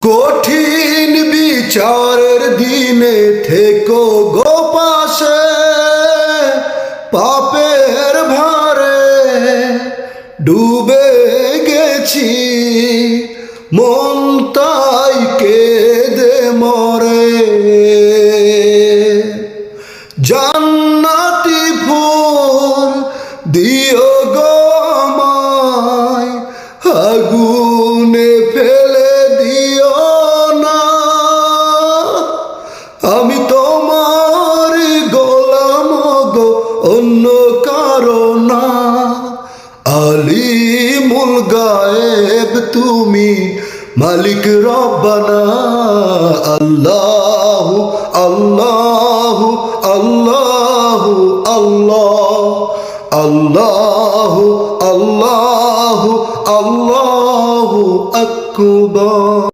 কঠিন বিচারের দিনে থেকো গো পাশে, পাপের ভারে ডুবে গেছি, মন তাই কেঁদে মরে। জান্নাতি ফুল দিও গো আমায়, আগুনে ফেলে দিও না। আমি তোমার গোলাম গো, অন্য কারো না। আলিমুল গায়েব তুমি, মালিক রব্বানা। আল্লাহু আল্লাহু আল্লাহু আল্লাহ, আল্লাহু আল্লাহু আল্লাহু আকবার।